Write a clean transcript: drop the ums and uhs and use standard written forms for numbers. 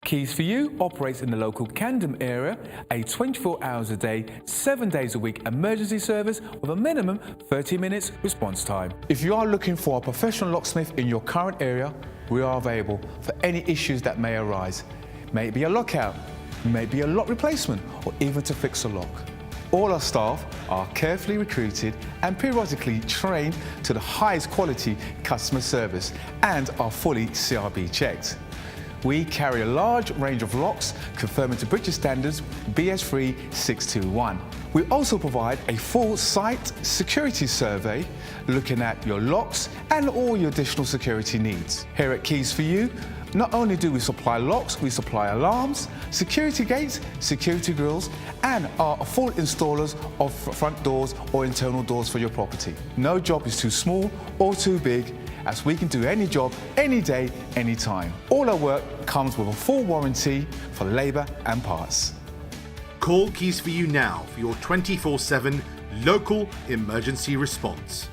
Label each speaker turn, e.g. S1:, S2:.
S1: Keys for You operates in the local Camden area, a 24 hours a day, 7 days a week emergency service with a minimum 30 minutes response time.
S2: If you are looking for a professional locksmith in your current area, we are available for any issues that may arise. May it be a lockout, may it be a lock replacement, or even to fix a lock. All our staff are carefully recruited and periodically trained to the highest quality customer service and are fully CRB checked. We carry a large range of locks conforming to British standards BS3 621. We also provide a full site security survey looking at your locks and all your additional security needs. Here at Keys for You, not only do we supply locks, we supply alarms, security gates, security grills, and are full installers of front doors or internal doors for your property. No job is too small or too big, as we can do any job, any day, any time. All our work comes with a full warranty for labour and parts.
S3: Call Keys for You now for your 24/7 local emergency response.